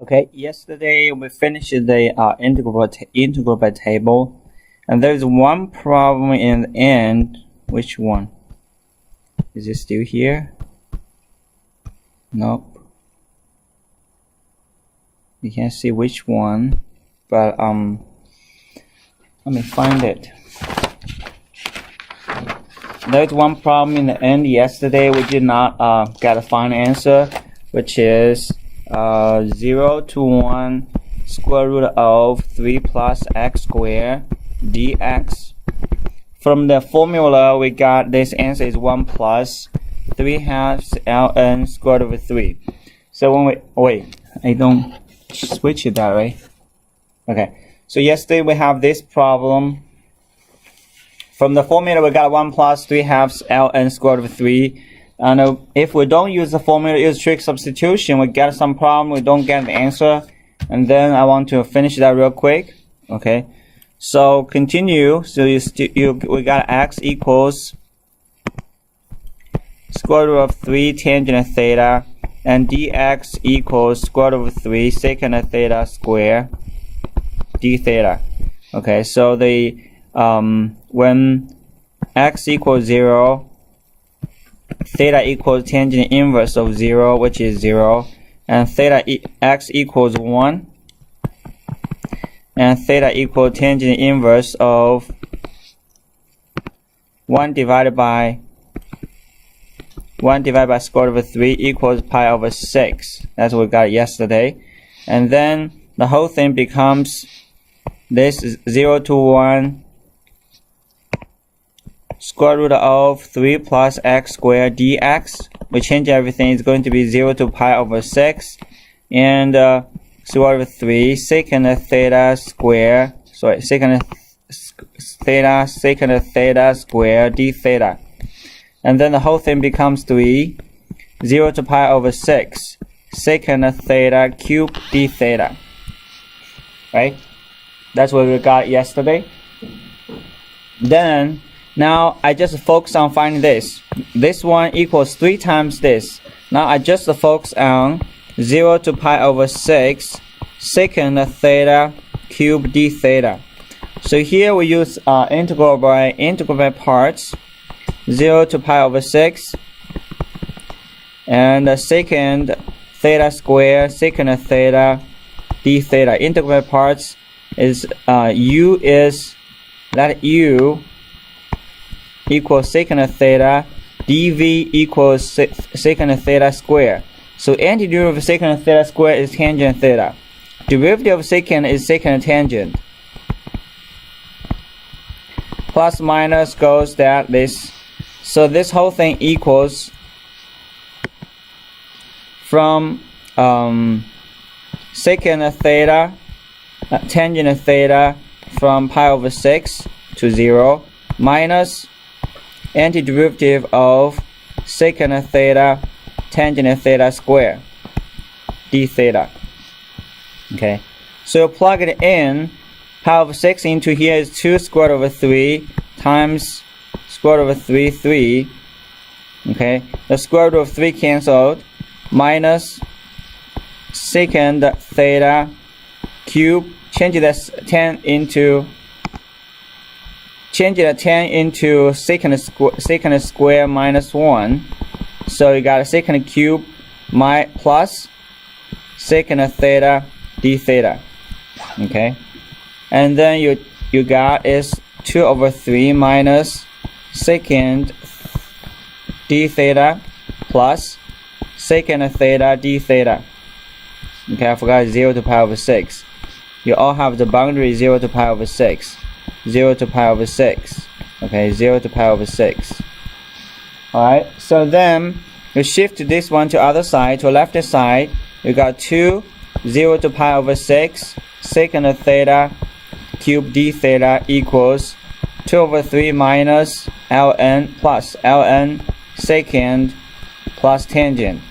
Okay, yesterday we finished the integral by table, and there's one problem in the end. Which one? Is it still here? Nope. You can't see which one, but let me find it. There's one problem in the end. Yesterday we did not get a final answer, which is 0 to 1 square root of 3 plus x squared dx. From the formula we got this answer is 1 plus 3 halves ln squared over 3. So when we wait, I don't switch it that way. Okay, so yesterday we have this problem. From the formula we got 1 plus 3 halves ln squared over 3. And if we don't use the formula, use trig substitution, we get some problem, we don't get the answer. And then I want to finish that real quick. Okay, so continue. So we got x equals square root of 3 tangent of theta, and dx equals square root of 3 secant of theta square d theta. Okay, so the when x equals 0, theta equals tangent inverse of 0, which is 0, and theta x equals 1, and theta equals tangent inverse of 1 divided by square root of 3 equals pi over 6. That's what we got yesterday. And then the whole thing becomes this is 0 to 1 square root of 3 plus x squared dx. We change everything. It's going to be 0 to pi over 6. And square root of 3 secant of theta square. Sorry, secant of theta square d theta. And then the whole thing becomes 3. 0 to pi over 6 secant of theta cube d theta. Right? That's what we got yesterday. Then now I just focus on finding this. This one equals 3 times this. Now I just focus on 0 to pi over 6 secant of theta cube d theta. So here we use integral by parts. 0 to pi over 6 and secant theta square secant of theta d theta. Integral by parts is u is that u equals secant of theta, dv equals secant of theta square. So antiderivative of secant of theta square is tangent theta. Derivative of secant is secant of tangent. Plus minus goes that this. So this whole thing equals from secant of theta, tangent of theta from pi over 6 to 0 minus antiderivative of secant of theta tangent of theta square d theta. Okay, so plug it in. Pi over 6 into here is 2 squared over 3 times square root of 3. Okay, the square root of 3 cancelled, minus secant theta cube. Change the 10 into secant square minus 1. So you got a secant cube plus secant theta d theta. Okay, and then you got is 2 over 3 minus secant d theta plus secant theta d theta. Okay, I forgot 0 to pi over 6. You all have the boundary 0 to pi over 6. 0 to pi over 6. Okay, 0 to pi over 6. Alright, so then you shift this one to other side, to left side. You got 2, 0 to pi over 6, secant theta cube d theta equals 2 over 3 minus ln plus ln secant plus tangent.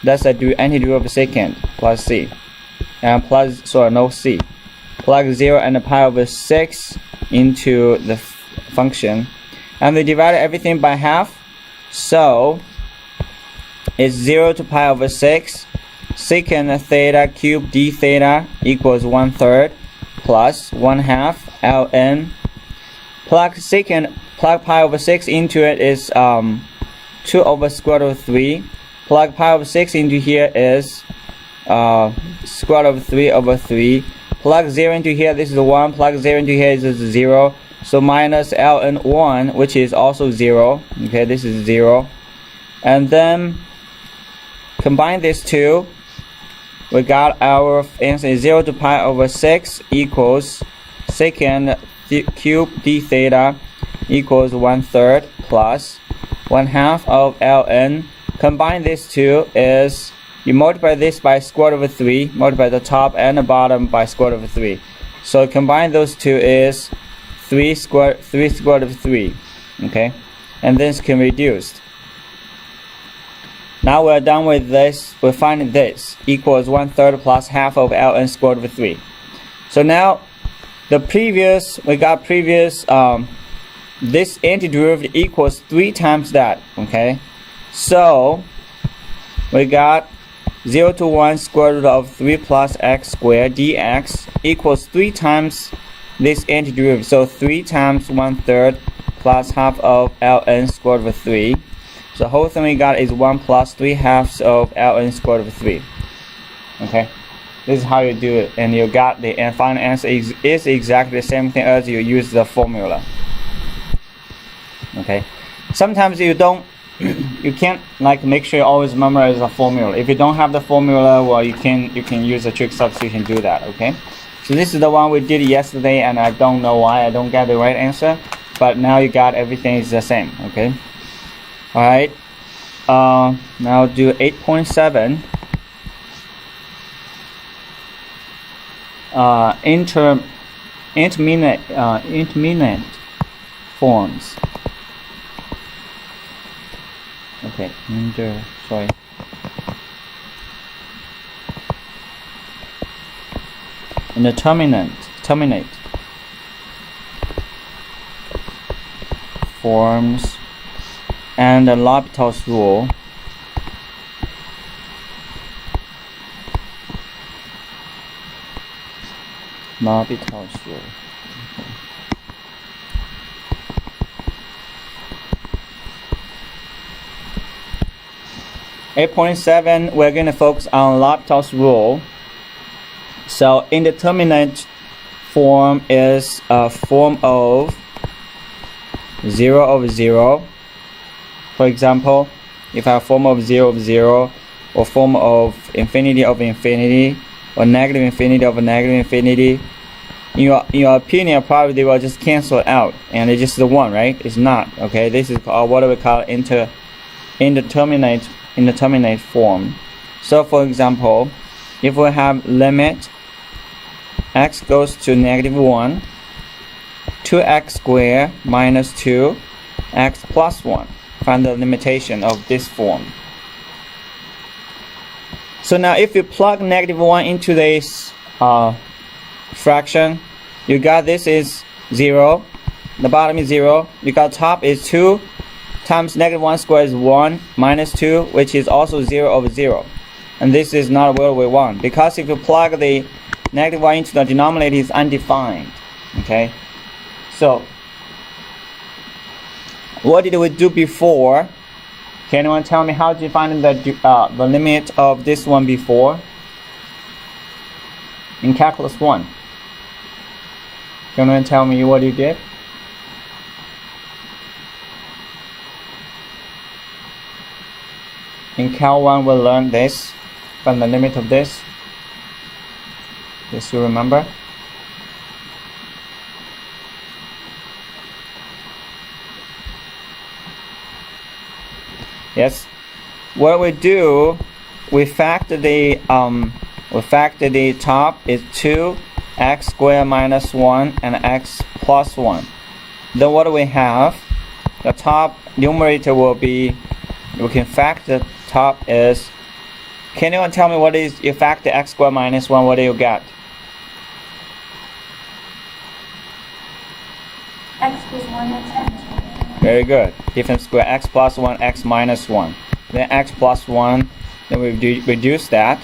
That's a antiderivative of secant plus c. And plus, sorry, no c. Plug 0 and pi over 6 into the function. And we divide everything by half. So it's 0 to pi over 6 secant theta cubed d theta equals 1/3 plus 1/2 ln. Plug pi over 6 into it is 2 over square root of 3. Plug pi over 6 into here is square root of 3 over 3. Plug 0 into here, this is 1. Plug 0 into here is 0. So minus ln 1, which is also 0. Okay, this is 0. And then combine these two. We got our answer is 0 to pi over 6 equals secant cubed d theta equals 1/3 plus 1/2 of ln. Combine these two is you multiply this by square root of 3, multiply the top and the bottom by square root of 3. So combine those two is 3 square root of 3. Okay, and this can be reduced. Now we're done with this. We're finding this equals 1/3 plus half of ln square root of 3. So now we got previous this antiderivative equals 3 times that. Okay, so we got 0 to 1 square root of 3 plus x squared dx equals 3 times this antiderivative. So 3 times 1/3 plus half of ln square root of 3. So the whole thing we got is 1 plus 3/2 of ln square root of 3. Okay, this is how you do it, and you got the final answer is exactly the same thing as you use the formula. Okay, sometimes you can't like make sure you always memorize the formula. If you don't have the formula, well, you can use a trig substitution to do that. Okay, so this is the one we did yesterday, and I don't know why I don't get the right answer, but now you got everything is the same. Okay. All right, now do 8.7. Intermittent forms. Okay, terminate forms. And the L'Hopital's rule. L'Hopital's rule. Okay. 8.7, we're going to focus on L'Hopital's rule. So indeterminate form is a form of 0 over 0. For example, if I have a form of 0 over 0, or form of infinity over infinity, or negative infinity over negative infinity, in your opinion, probably they will just cancel it out, and it's just the one, right? It's not. Okay, this is what we call indeterminate form. So, for example, if we have limit x goes to -1, 2x squared minus 2x plus 1. Find the limitation of this form. So now if you plug -1 into this fraction, you got this is 0, the bottom is 0, you got top is 2 times -1 squared is 1 minus 2, which is also 0 over 0. And this is not what we want, because if you plug the -1 into the denominator, it's undefined. Okay, so what did we do before? Can anyone tell me how to find the limit of this one before? In calculus 1. Can anyone tell me what you did? In Cal 1 we learned this, find the limit of this. Yes, you remember? Yes. What we do, we factor the top is 2x squared minus 1 and x plus 1. Then what do we have? The top numerator will be, we can factor the top is, can anyone tell me what is, you factor x squared minus 1, what do you get? X plus 1, x minus 1. Very good. Difference square x plus 1, x minus 1. Then x plus 1, then we reduce that.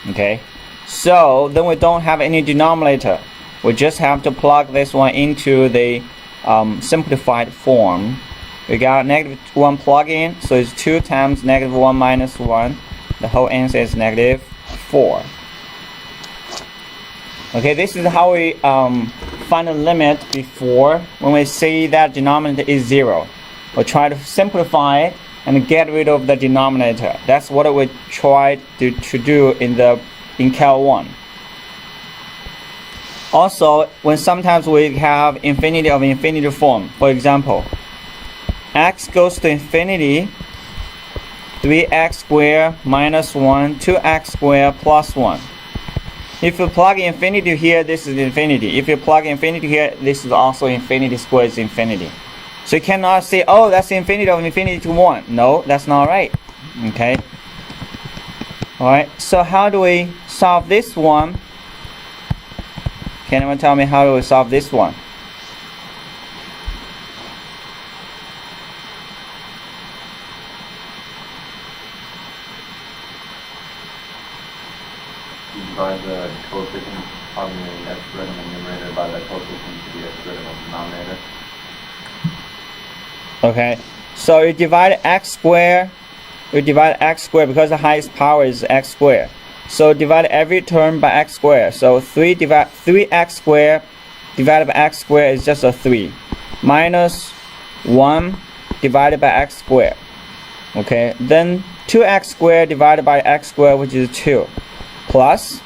Okay, so then we don't have any denominator. We just have to plug this one into the simplified form. We got -1 plug in, so it's 2 times -1 minus 1. The whole answer is -4. Okay, this is how we find the limit before when we see that denominator is 0. We'll try to simplify it and get rid of the denominator. That's what we tried to do in Cal 1. Also, when sometimes we have infinity of infinity form, for example, x goes to infinity, 3x squared minus 1, 2x squared plus 1. If you plug infinity here, this is infinity. If you plug infinity here, this is also infinity squared is infinity. So you cannot say, oh, that's infinity of infinity to 1. No, that's not right. Okay. Alright, so how do we solve this one? Can anyone tell me how do we solve this one? You divide the coefficient on the exponent of the numerator by the coefficient to the exponent of the denominator. Okay, so you divide x squared. You divide x squared because the highest power is x squared. So divide every term by x squared. So 3x squared divided by x squared is just a 3. Minus 1 divided by x squared. Okay, then 2x squared divided by x squared, which is 2. Plus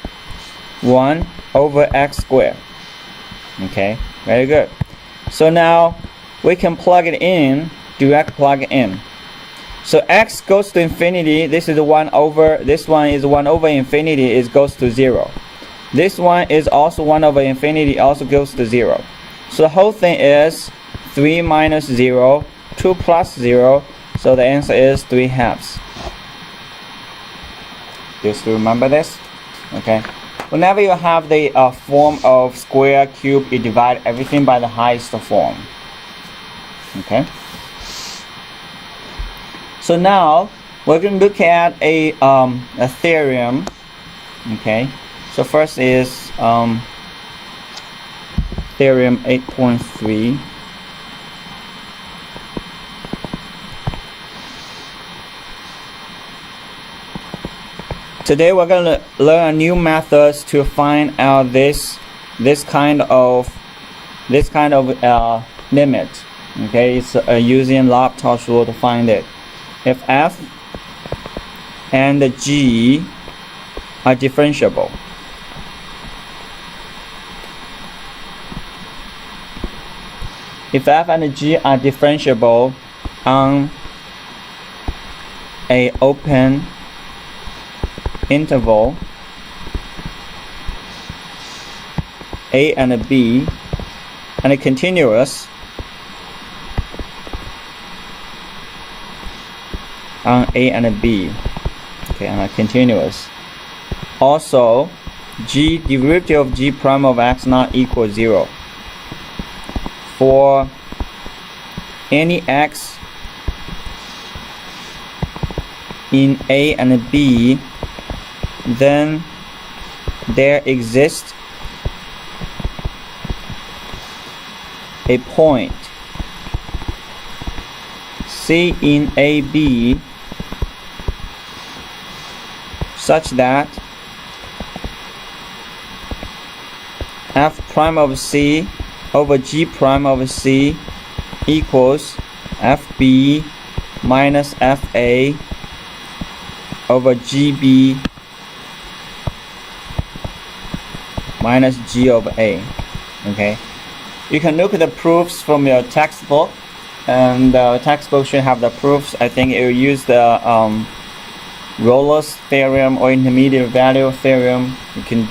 1 over x squared. Okay, very good. So now we can plug it in, direct plug in. So x goes to infinity, this is 1 over, this one is 1 over infinity, it goes to 0. This one is also 1 over infinity, also goes to 0. So the whole thing is 3 minus 0, 2 plus 0, so the answer is 3/2. Do you still remember this? Okay. Whenever you have the form of square, cube, you divide everything by the highest form. Okay. So now we're going to look at a theorem. Okay. So first is theorem 8.3. Today we're going to learn new methods to find out this kind of limit. Okay, it's using L'Hopital's rule to find it. If f and g are differentiable, if f and g are differentiable on a open interval a and b and a continuous on a and b, okay, and a continuous. Also, g derivative of g prime of x not equal 0. For any x in a and b, then there exists a point C in AB such that f prime of C over g prime of C equals fb minus fa over gb minus g over a. Okay, you can look at the proofs from your textbook, and the textbook should have the proofs. I think it will use the Rolle's theorem or intermediate value theorem. You can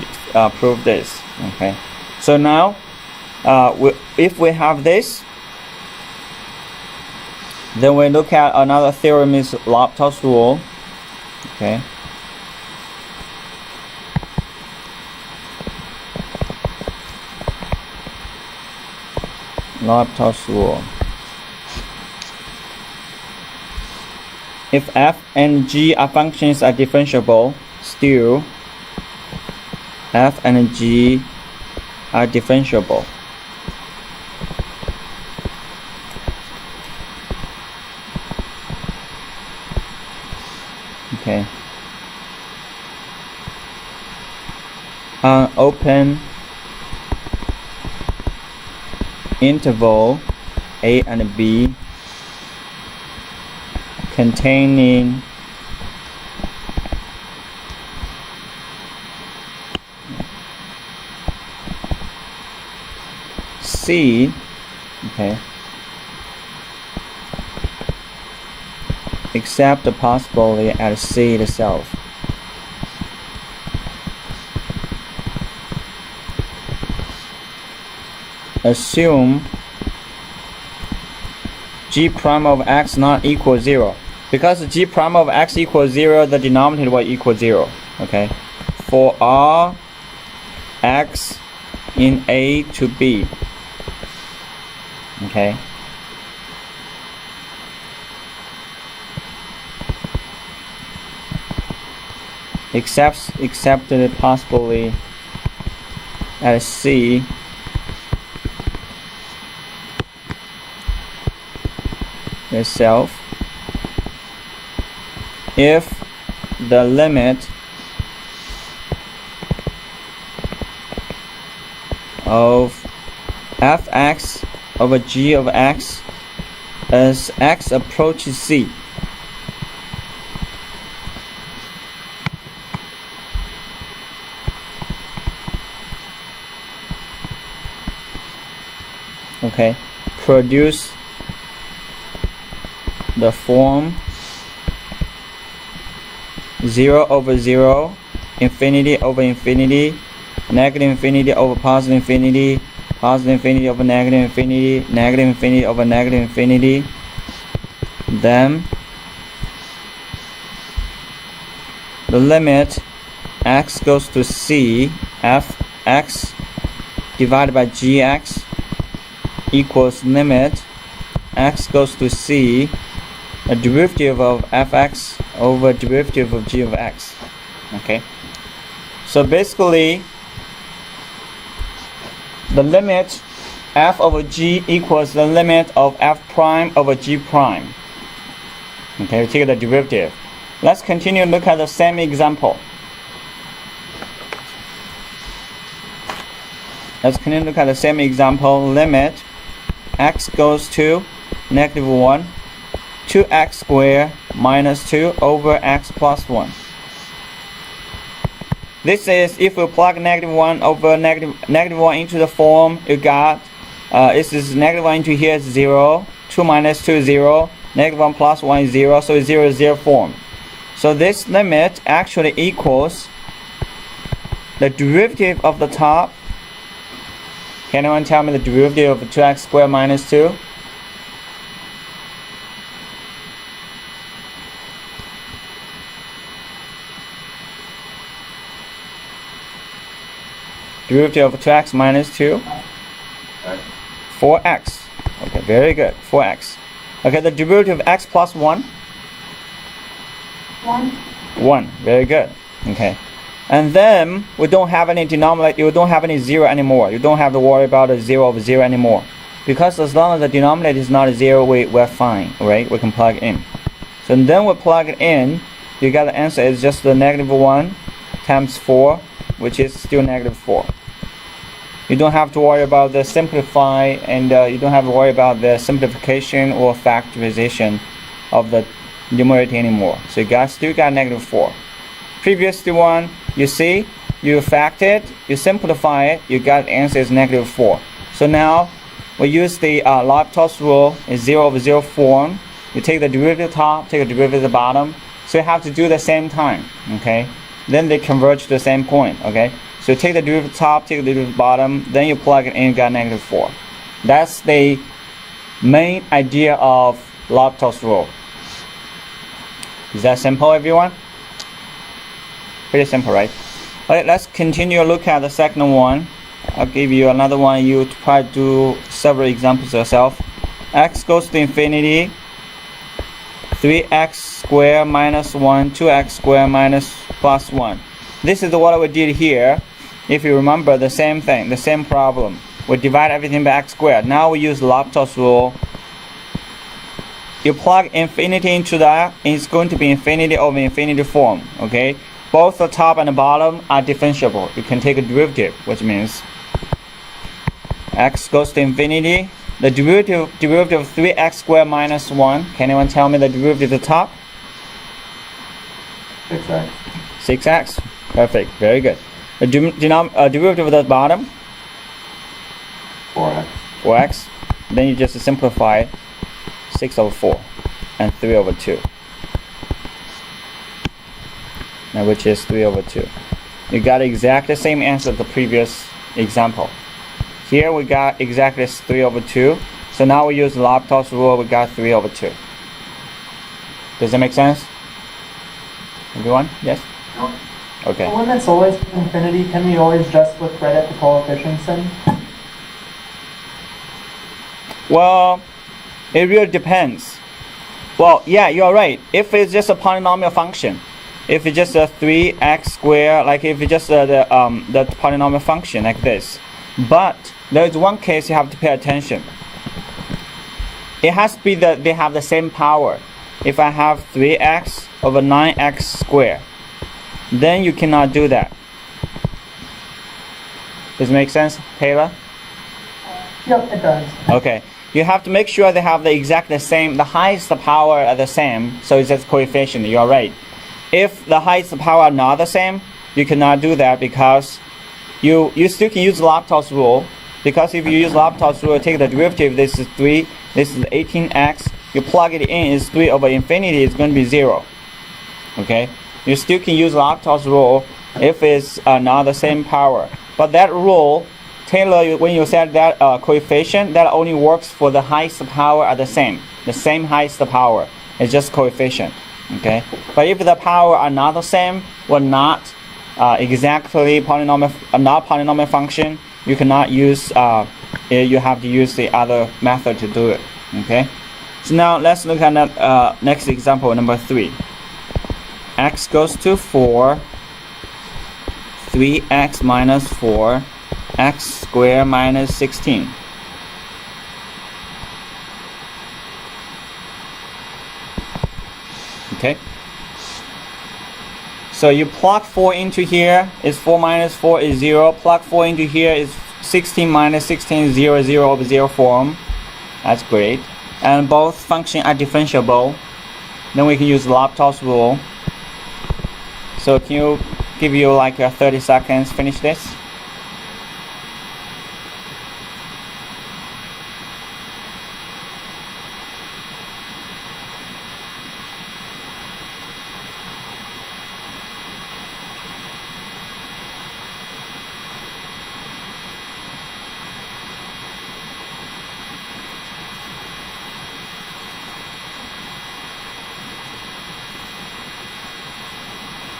prove this. Okay, so now if we have this, then we look at another theorem, is L'Hopital's rule. Okay, L'Hopital's rule. If f and g are functions are differentiable, still f and g are differentiable. Okay. Open interval a and b containing C, okay, except possibly at C itself. Assume g prime of x not equal 0. Because g prime of x equals 0, the denominator will equal 0. Okay, for r x in A to B. Okay. Except possibly at C itself, if the limit of fx over g of x as x approaches C. Okay, produce the form 0 over 0, infinity over infinity, negative infinity over positive infinity, positive infinity over negative infinity, negative infinity over negative infinity. Then the limit x goes to C, fx divided by gx equals limit x goes to C, a derivative of fx over derivative of g of x. Okay, so basically the limit f over g equals the limit of f prime over g prime. Okay, we take the derivative. Let's continue to look at the same example. Limit x goes to negative 1, 2x squared minus 2 over x plus 1. This is if we plug negative 1 over negative 1 into the form, you got this is negative 1 into here is 0, 2 minus 2 is 0, negative 1 plus 1 is 0, so it's 0 is 0 form. So this limit actually equals the derivative of the top. Can anyone tell me the derivative of 2x squared minus 2? Derivative of 2x minus 2? 4x. Okay, very good. 4x. Okay, the derivative of x plus 1? 1. Very good. Okay. And then we don't have any denominator, you don't have any 0 anymore. You don't have to worry about a 0 over 0 anymore. Because as long as the denominator is not a 0, we're fine, right? We can plug in. So then we plug it in, you got the answer is just the negative 1 times 4, which is still negative 4. You don't have to worry about the simplify, and you don't have to worry about the simplification or factorization of the numerator anymore. So you still got negative 4. Previous one, you see, you factor it, you simplify it, you got the answer is negative 4. So now we use the L'Hopital's rule in 0 over 0 form. You take the derivative top, take the derivative the bottom. So you have to do the same time, okay? Then they converge to the same point, okay? So you take the derivative top, take the derivative bottom, then you plug it in, you got negative 4. That's the main idea of L'Hopital's rule. Is that simple, everyone? Pretty simple, right? Alright, let's continue look at the second one. I'll give you another one. You try to do several examples yourself. X goes to infinity. 3x squared minus 1, 2x squared minus plus 1. This is what we did here. if you remember the same thing, the same problem, we divide everything by x squared. Now we use L'Hopital's rule. You plug infinity into that, it's going to be infinity over infinity form. Okay, both the top and the bottom are differentiable. You can take a derivative, which means x goes to infinity. The derivative of 3x squared minus 1. Can anyone tell me the derivative at the top? 6x. 6x. Perfect. Very good. The derivative of the bottom? 4x. 4x. Then you just simplify 6 over 4 and 3 over 2. Now, which is 3 over 2. You got exactly the same answer as the previous example. Here we got exactly 3 over 2. So now we use L'Hopital's rule, we got 3 over 2. Does that make sense? Everyone? Yes? No. Okay. When it's always infinity, can we always just look right at the coefficients then? Well, it really depends. Well, yeah, you're right. If it's just a polynomial function, if it's just a 3x squared, like if it's just the polynomial function like this. But there is one case you have to pay attention. It has to be that they have the same power. If I have 3x over 9x squared, then you cannot do that. Does it make sense, Taylor? Yep, it does. Okay. You have to make sure they have the exact same, the highest power are the same, so it's just coefficient. You're right. If the highest power are not the same, you cannot do that because you still can use L'Hopital's rule. Because if you use L'Hopital's rule, take the derivative, this is 3, this is 18x, you plug it in, it's 3 over infinity, it's going to be 0. Okay? You still can use L'Hopital's rule if it's not the same power. But that rule, Taylor, when you said that coefficient, that only works for the highest power are the same highest power. It's just coefficient. Okay? But if the power are not the same, or not exactly polynomial function, you cannot use, you have to use the other method to do it. Okay? So now let's look at that, next example, number 3. X goes to 4, 3x minus 4, x squared minus 16. Okay? So you plug 4 into here, is 4 minus 4 is 0. Plug 4 into here is 16 minus 16 is 0, 0 over 0 form. That's great. And both functions are differentiable. Then we can use L'Hopital's rule. So can you give you like 30 seconds finish this?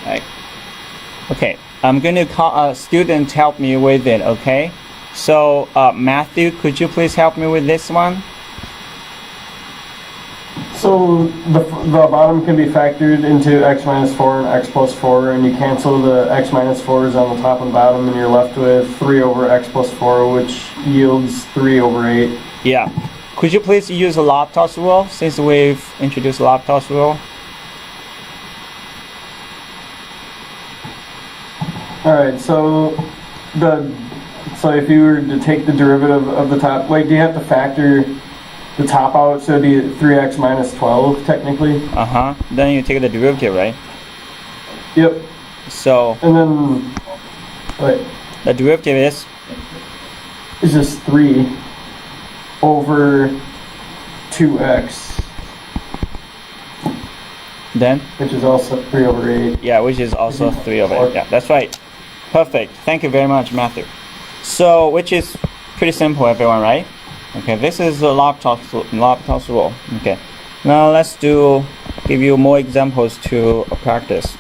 Right. Okay, I'm going to call a student to help me with it, okay? So, Matthew, could you please help me with this one? So the bottom can be factored into x minus 4 and x plus 4, and you cancel the x minus 4's on the top and bottom, and you're left with 3 over x plus 4, which yields 3 over 8. Yeah. Could you please use the L'Hopital's rule since we've introduced L'Hopital's rule? Alright, so if you were to take the derivative of the top, like, do you have to factor the top out, so it'd be 3x minus 12 technically? Uh-huh. Then you take the derivative, right? Yep. So And then, wait, the derivative is it's just 3 over 2x, then, which is also 3 over 8. yeah, which is also 3 over 8. Yeah, that's right. Perfect. Thank you very much, Matthew. So, which is pretty simple, everyone, right? Okay, this is the L'Hopital's rule. Okay, now let's give you more examples to practice.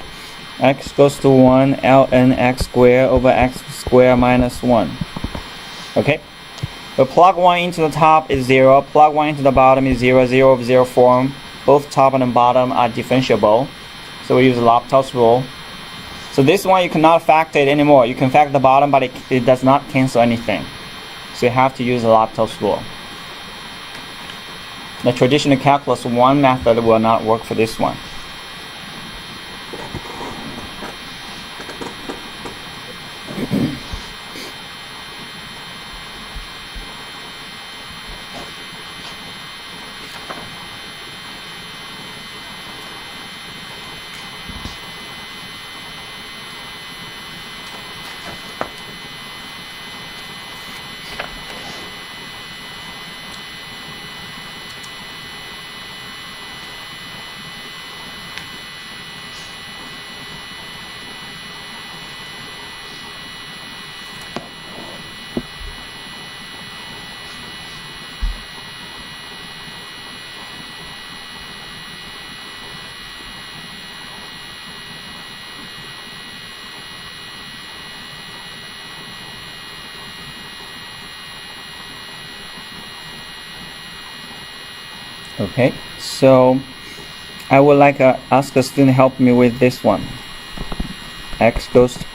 X goes to 1, ln x squared over x squared minus 1. Okay, but plug 1 into the top is 0, plug 1 into the bottom is 0, 0 over 0 form. Both top and bottom are differentiable, so we use L'Hopital's rule. So this one you cannot factor it anymore. You can factor the bottom, but it does not cancel anything. So you have to use the L'Hopital's rule. The traditional calculus 1 method will not work for this one. Okay, so I would like to ask a student to help me with this one. X goes to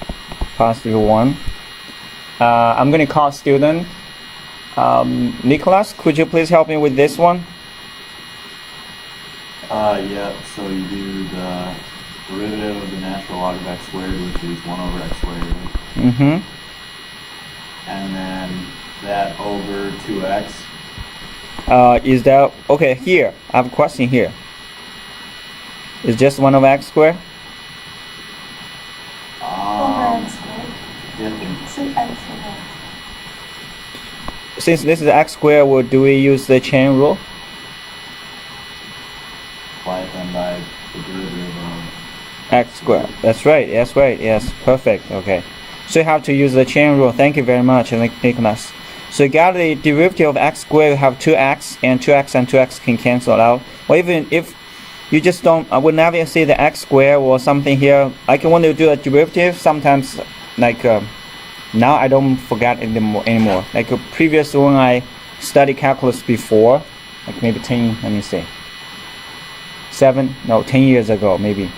positive 1. I'm going to call student. Nicholas, could you please help me with this one? Yeah, so you do the derivative of the natural log of x squared, which is 1 over x squared. Mm-hmm. And then that over 2x. Is that okay? Here, I have a question here. Is just 1 over x squared? Over x squared. Yeah, So x over. Since this is x squared, do we use the chain rule? apply it then by the derivative of X squared. That's right. That's right. Yes. Perfect. Okay. So you have to use the chain rule. Thank you very much, Nicholas. So you got the derivative of x squared. You have 2x, and 2x and 2x can cancel out. Or even if you just don't, I would never see the x squared or something here. Like when you do a derivative, sometimes like now I don't forget it anymore. Like previous when I studied calculus before, like maybe 10 years ago maybe.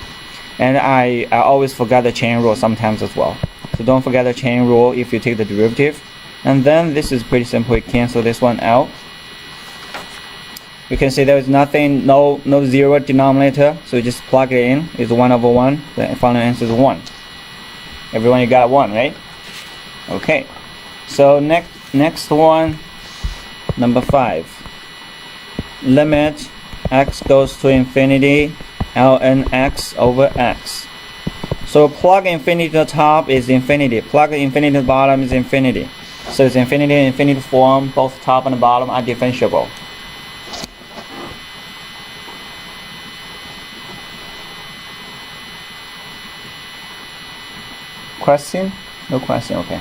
And I always forgot the chain rule sometimes as well. So don't forget the chain rule if you take the derivative. And then this is pretty simple. You cancel this one out. You can see there is nothing, no zero denominator. So you just plug it in. It's 1 over 1. The final answer is 1. Everyone, you got 1, right? Okay. So next one, number 5. Limit x goes to infinity, ln x over x. So plug infinity to the top is infinity. Plug infinity to the bottom is infinity. So it's infinity and infinity form. Both top and the bottom are differentiable. Question? No question. Okay.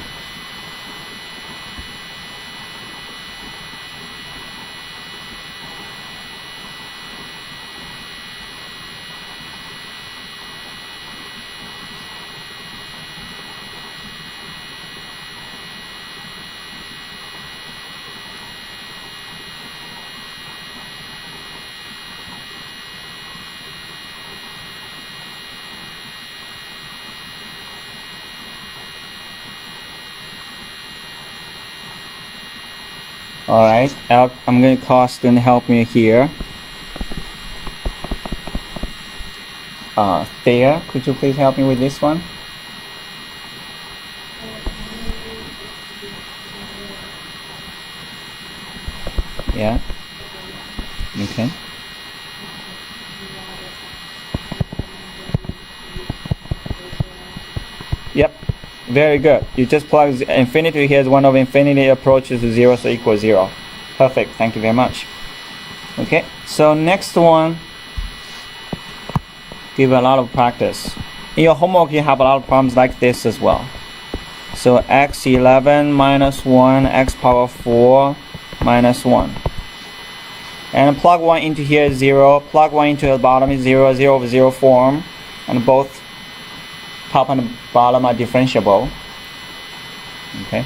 Alright, I'm going to call student help me here. Thea, could you please help me with this one? Yeah. Okay. Yep. Very good. You just plug infinity here is 1 over infinity approaches to 0, so equals 0. Perfect. Thank you very much. Okay. So next one, give a lot of practice. In your homework, you have a lot of problems like this as well. So x11 minus 1, x power 4 minus 1. And plug 1 into here is 0. Plug 1 into the bottom is 0, 0 over 0 form. And both top and bottom are differentiable. Okay.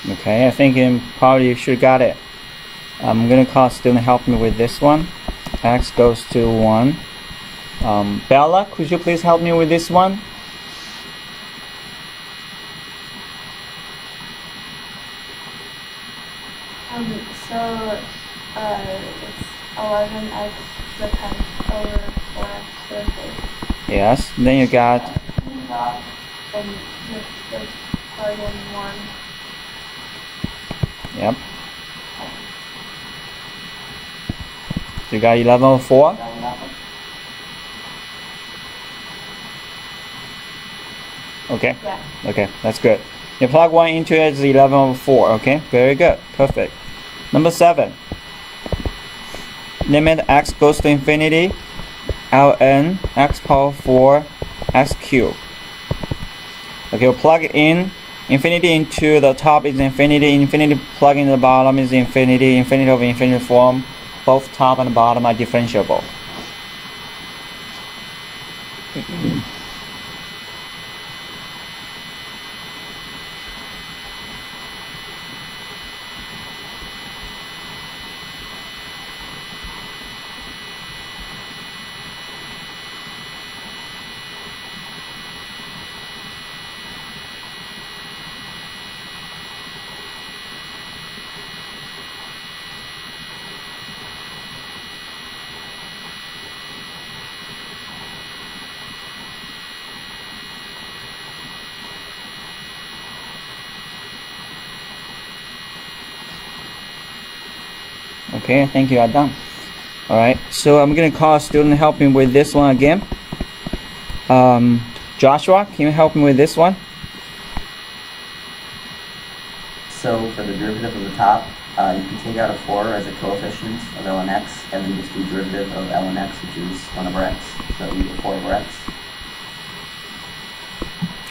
Okay, I think probably you should got it. I'm gonna call student help me with this one. X goes to 1. Bella, could you please help me with this one? So it's 11x the 10th over 4x squared. Yes. Then you got And the plug in 1. yep. So you got 11 over 4. Okay. Yeah. Okay, that's good. You plug 1 into it, it's 11 over 4. Okay, very good. Perfect. Number 7. Limit x goes to infinity, ln x power 4 x cubed. Okay, we'll plug in infinity into the top is infinity, infinity plug in the bottom is infinity, infinity over infinity form. Both top and bottom are differentiable. Okay, I think you are done. Alright, so I'm gonna call a student help me with this one again. Joshua, can you help me with this one? So for the derivative of the top, you can take out a 4 as a coefficient of ln x, and then just do derivative of ln x, which is 1 over x. So you get 4 over x.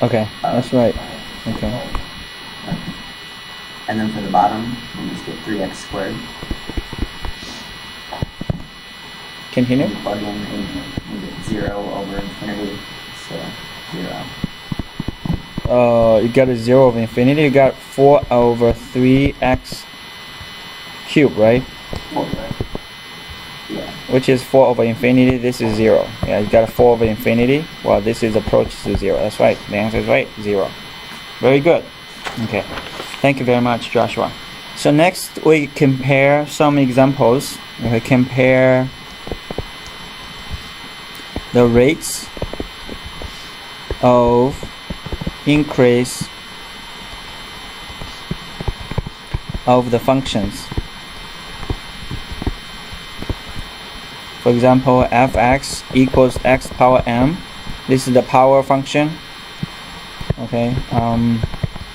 Okay, that's right. Okay. And then for the bottom, you just get 3x squared. Continue. And you plug in and you get 0 over infinity, so 0. You got a 0 over infinity. You got 4 over 3x cubed, right? 4, right? Yeah. Which is 4 over infinity. This is 0. Yeah, you got a 4 over infinity. Well, this is approaches to 0. That's right. The answer is right. 0. Very good. Okay. Thank you very much, Joshua. So next we compare some examples. We compare the rates of increase of the functions. For example, fx equals x power m. This is the power function. Okay,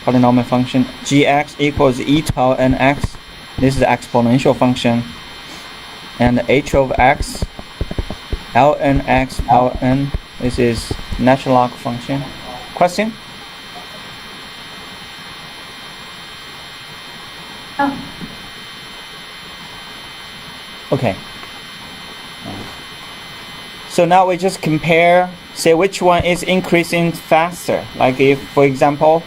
polynomial function. Gx equals e to power nx. This is the exponential function. And h of x, ln x power n. This is natural log function. Question? Okay. So now we just compare, say which one is increasing faster. Like if, for example,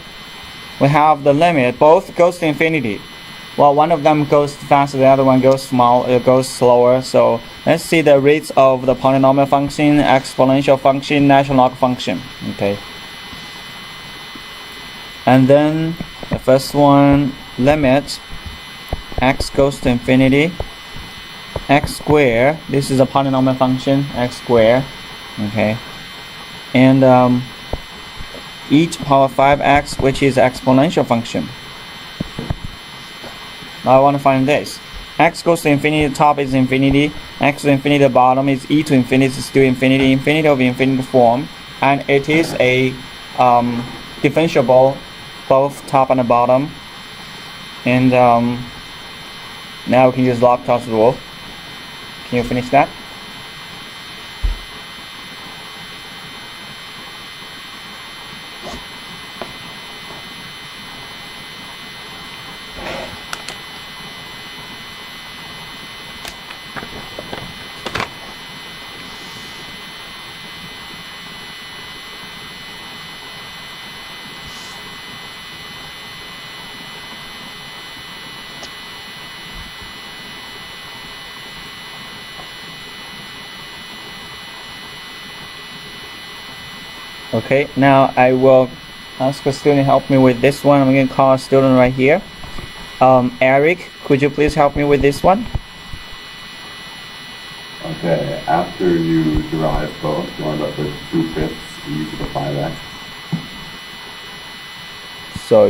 we have the limit, both goes to infinity. Well, one of them goes faster, the other one goes slower. So let's see the rates of the polynomial function, exponential function, natural log function. Okay. And then the first one, limit x goes to infinity, x squared. This is a polynomial function, x squared. Okay. And e to power 5x, which is exponential function. Now I want to find this. X goes to infinity, the top is infinity. X to infinity, the bottom is e to infinity, is still infinity, infinity over infinity form. And it is a differentiable, both top and the bottom. And now we can use L'Hopital's rule. Can you finish that? Okay, now I will ask a student to help me with this one. I'm going to call a student right here. Eric, could you please help me with this one? Okay, after you derive both, you end up with 2/5 e to the 5x. So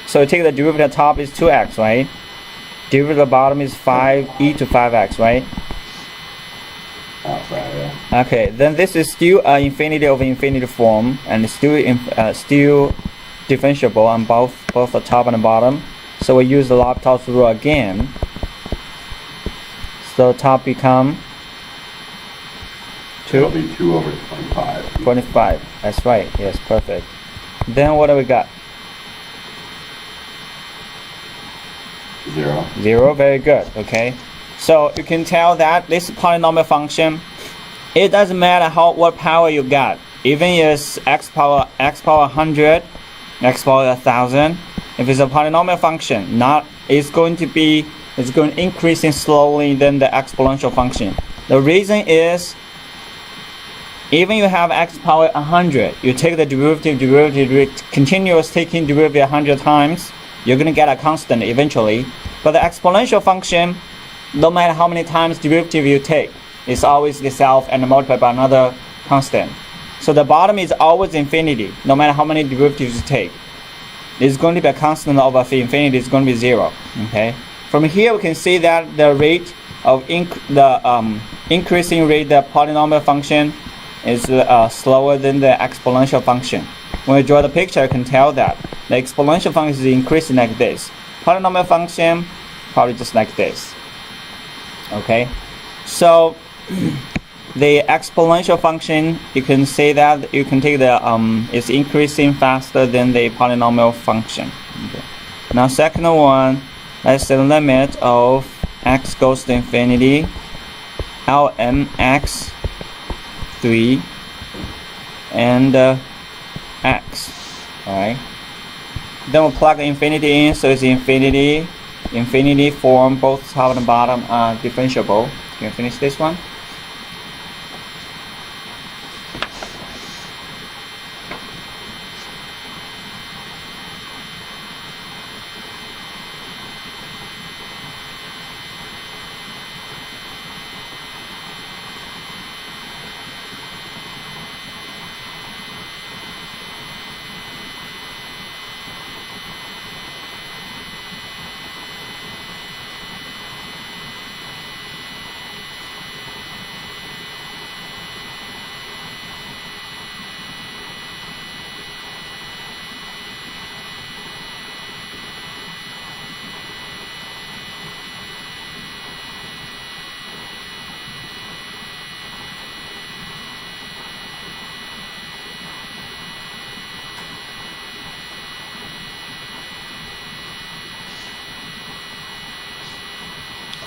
so take the derivative top is 2x, right? Derivative bottom is 5e to 5x, right? That's right, yeah. Okay, then this is still an infinity over infinity form, and still differentiable on both the top and the bottom. So we use the L'Hopital's rule again. So top become It'll be 2 over 25. 25. That's right. Yes, perfect. Then what do we got? 0. 0. Very good. Okay. So you can tell that this polynomial function, it doesn't matter what power you got. Even if x power 100, x power 1000, if it's a polynomial function, it's going to increasing slowly than the exponential function. The reason is, even you have x power 100, you take the derivative, continuous taking derivative 100 times, you're going to get a constant eventually. But the exponential function, no matter how many times derivative you take, it's always itself and multiplied by another constant. So the bottom is always infinity, no matter how many derivatives you take. It's going to be a constant over infinity, it's going to be 0. Okay. From here we can see that the rate of increasing rate, the polynomial function, is slower than the exponential function. When we draw the picture, you can tell that the exponential function is increasing like this. Polynomial function, probably just like this. Okay, so the exponential function, you can say that you can take the it's increasing faster than the polynomial function. Okay. Now second one, let's say the limit of x goes to infinity, ln x 3 and x. Alright, then we'll plug infinity in, so it's infinity form, both top and bottom are differentiable. Can you finish this one?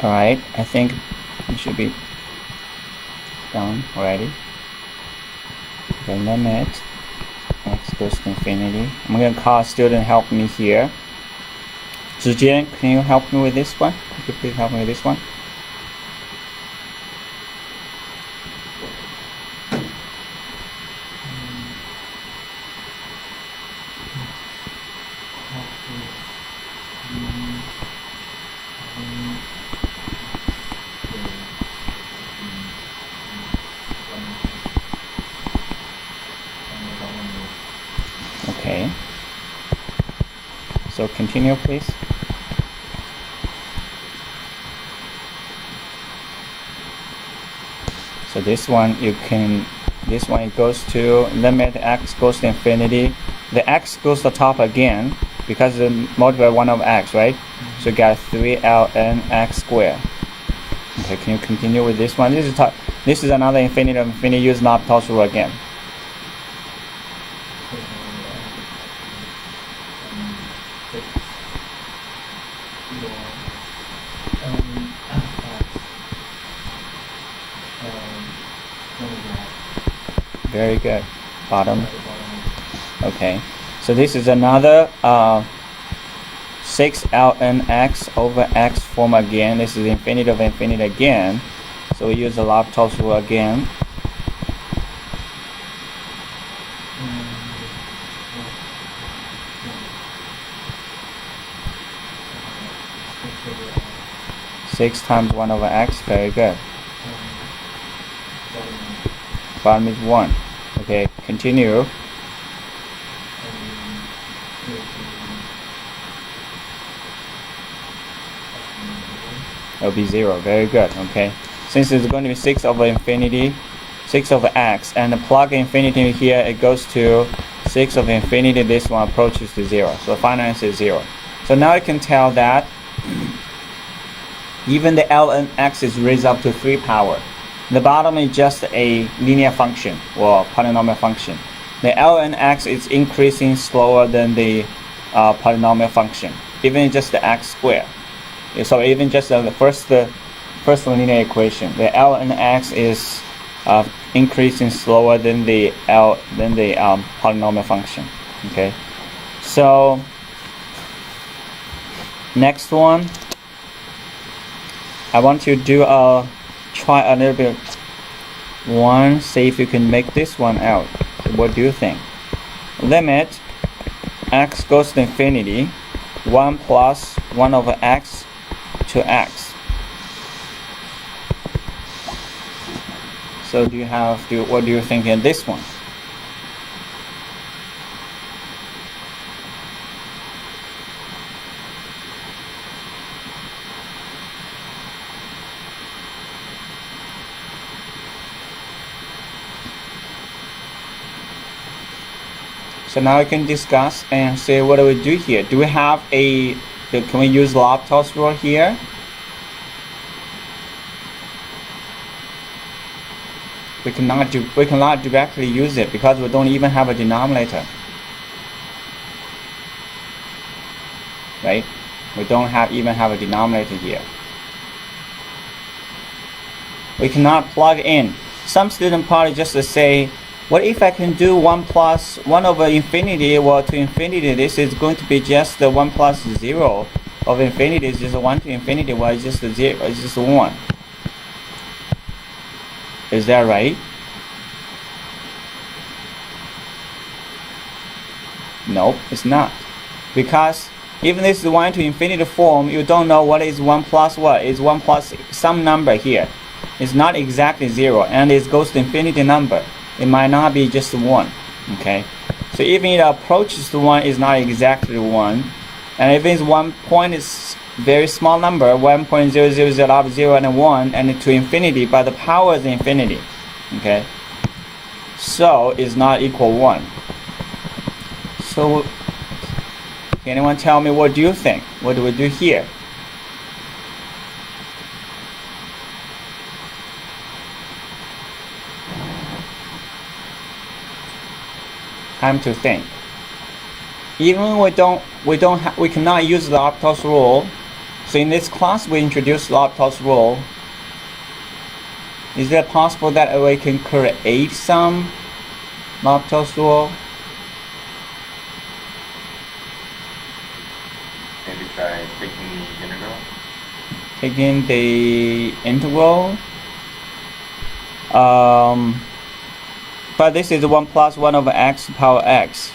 Alright, I think it should be done already. The limit x goes to infinity. I'm going to call a student help me here. Zhijian, can you help me with this one? Could you please help me with this one? Okay. So continue, please. So this one it goes to limit x goes to infinity. The x goes to the top again because the multiply 1 over x, right? So you got 3 ln x squared. Okay, can you continue with this one? This is another infinity of infinity. Use L'Hopital's rule again. Very good. Bottom. Okay. So this is another 6 ln x over x form again. This is infinity of infinity again. So we use the L'Hopital's rule again. Six times 1 over x, very good. Bottom is 1. Okay, continue. It'll be 0, very good, okay. Since it's going to be 6 over infinity, 6 over x, and the plug infinity here, it goes to 6 over infinity, this one approaches to 0. So the final answer is 0. So now you can tell that even the ln x is raised up to 3 power. The bottom is just a linear function or polynomial function. The ln x is increasing slower than the polynomial function, even just the x squared. So even just the first linear equation, the ln x is increasing slower than the polynomial function. Okay, so next one, I want you to try a little bit one, see if you can make this one out. So what do you think? Limit x goes to infinity, 1 plus 1 over x to x. So what do you think in this one? So now we can discuss and say what do we do here? Do we have can we use L'Hopital's rule here? We cannot directly use it because we don't even have a denominator. Right? We don't even have a denominator here. We cannot plug in. Some student probably just say, what if I can do 1 plus 1 over infinity, well, to infinity, this is going to be just the 1 plus 0 of infinity is just 1 to infinity, well, it's just a 0, it's just a 1. Is that right? Nope, it's not. Because even this is 1 to infinity form, you don't know what is 1 plus what. It's 1 plus some number here. It's not exactly 0, and it goes to infinity number. It might not be just 1, okay? So even it approaches to 1, is not exactly 1. And if it's 1 point is very small number, 1.000 out of 0 and 1, and to infinity, but the power is infinity, okay? So it's not equal 1. So can anyone tell me what do you think? What do we do here? Time to think. Even we cannot use the L'Hopital's rule. So in this class we introduced L'Hopital's rule. Is it possible that we can create some L'Hopital's rule? Maybe try taking the integral. Taking the integral. But this is 1 plus 1 over x to power x.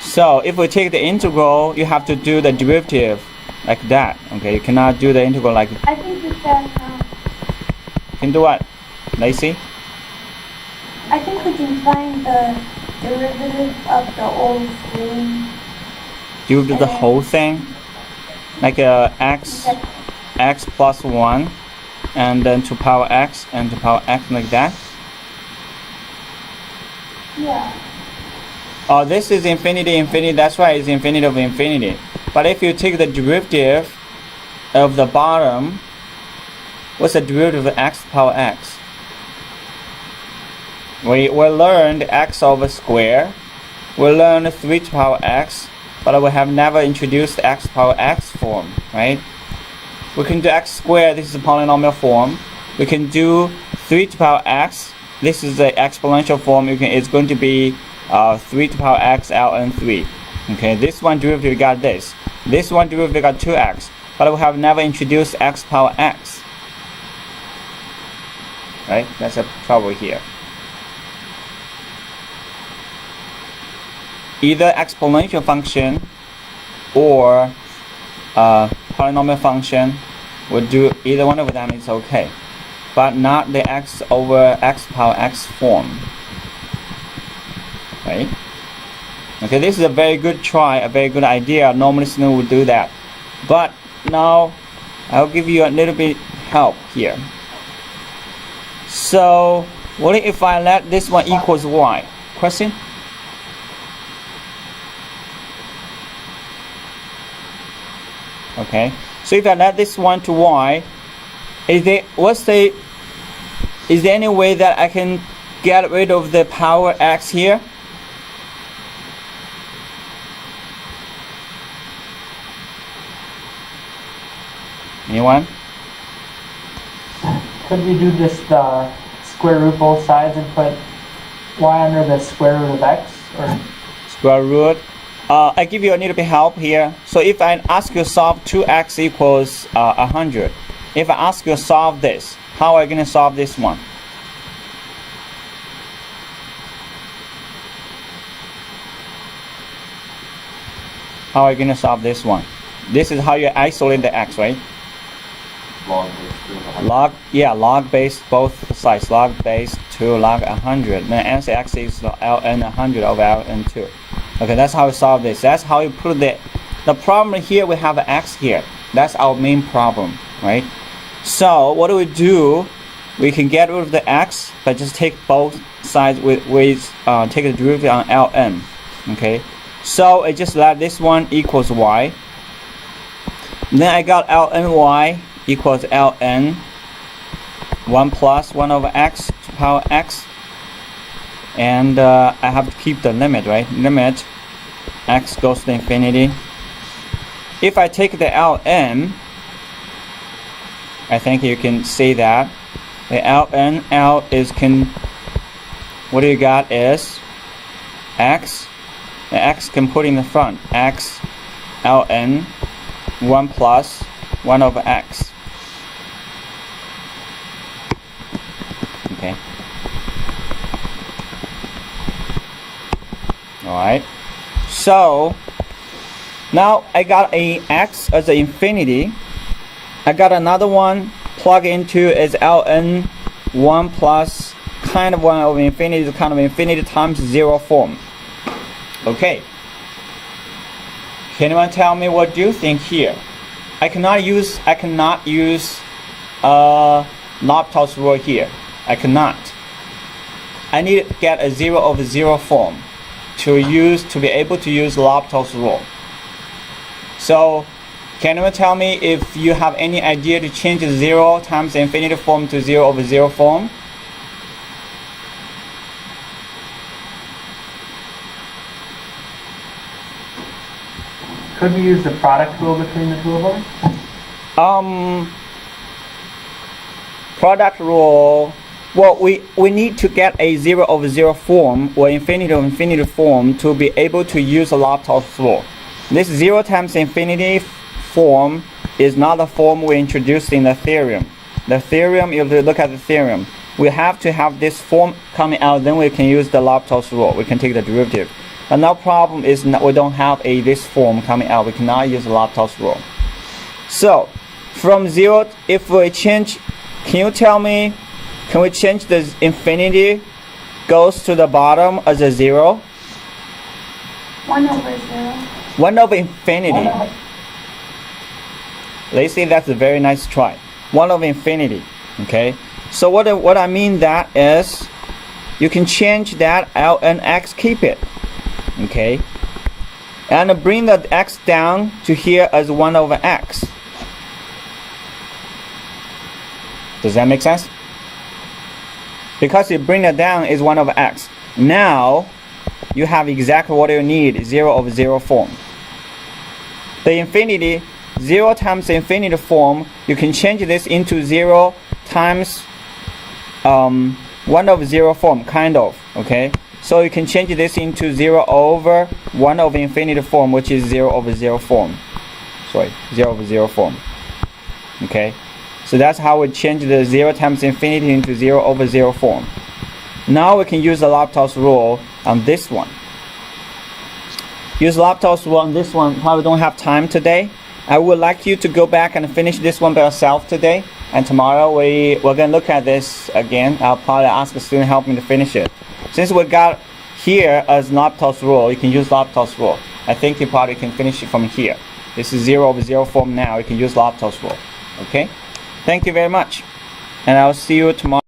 So if we take the integral, you have to do the derivative like that. Okay, you cannot do the integral like. I think you can. Can do what, Lacey? I think we can find the derivative of the whole thing. Do the whole thing, like x plus 1, and then to power x and to power x like that. Yeah. Oh, this is infinity, that's why it's infinity of infinity. But if you take the derivative of the bottom, what's the derivative of x to power x? We learned x over square. We learned 3 to power x, but we have never introduced x to power x form, right? We can do x squared, this is a polynomial form. We can do 3 to power x. This is the exponential form. It's going to be 3 to power x ln 3. Okay, this one derivative we got this. This one derivative we got 2x, but we have never introduced x to power x. right? That's a trouble here. Either exponential function or polynomial function would do either one of them is okay, but not the x over x power x form, right? Okay, this is a very good try, a very good idea. Normally students would do that, but now I'll give you a little bit help here. So what if I let this one equals y? Question? Okay, so if I let this one to y, is there any way that I can get rid of the power x here? Anyone? Could we do just square root both sides and put y under the square root of x? Or Square root. I give you a little bit help here. So if I ask you to solve 2x equals 100, if I ask you to solve this, how are you going to solve this one? How are you going to solve this one? This is how you isolate the x, right? Log base 2 of 100. Log base both sides, log base 2 log 100. Then answer x is ln 100 over ln 2. Okay, that's how we solve this. That's how you put the problem here. We have an x here. That's our main problem, right? So what do? We can get rid of the x, but just take both sides with take the derivative on ln. Okay, so I just let this one equals y. Then I got ln y equals ln 1 plus 1 over x to power x. And I have to keep the limit, right? Limit x goes to infinity. If I take the ln, I think you can see that the ln what do you got is x. The x can put in the front, x ln 1 plus 1 over x. Okay. Alright, so now I got a x as an infinity. I got another one plug into as ln 1 plus kind of 1 over infinity to kind of infinity times 0 form. Okay, can anyone tell me what do you think here? I cannot use L'Hopital's rule here. I cannot. I need to get a 0 over 0 form to be able to use L'Hopital's rule. So can you tell me if you have any idea to change the 0 times the infinity form to 0 over 0 form? could we use the product rule between the two of them? Product rule. Well, we need to get a 0 over 0 form or infinity over infinity form to be able to use a L'Hopital's rule. This 0 times infinity form is not the form we introduced in the theorem. The theorem, if you look at the theorem, we have to have this form coming out, then we can use the L'Hopital's rule. We can take the derivative. But now problem is we don't have this form coming out. We cannot use the L'Hopital's rule. So from 0, if we change, can you tell me, can we change the infinity goes to the bottom as a 0? 1 over 0. 1 over infinity. Let's say that's a very nice try. 1 over infinity. Okay. So what I mean that is, you can change that ln x, keep it. Okay. And bring the x down to here as 1 over x. Does that make sense? Because you bring it down is 1 over x. Now you have exactly what you need, 0 over 0 form. The infinity, 0 times the infinity form, you can change this into 0 times 1 over 0 form, kind of, okay? So you can change this into 0 over 1 over infinity form, which is 0 over 0 form. Sorry, 0 over 0 form. Okay? So that's how we change the 0 times infinity into 0 over 0 form. Now we can use the L'Hopital's rule on this one. Use L'Hopital's rule on this one. Probably don't have time today. I would like you to go back and finish this one by yourself today. And tomorrow we're going to look at this again. I'll probably ask a student help me to finish it. Since we got here as L'Hopital's rule, you can use L'Hopital's rule. I think you probably can finish it from here. This is 0 over 0 form now. You can use L'Hopital's rule. Okay? Thank you very much. And I'll see you tomorrow.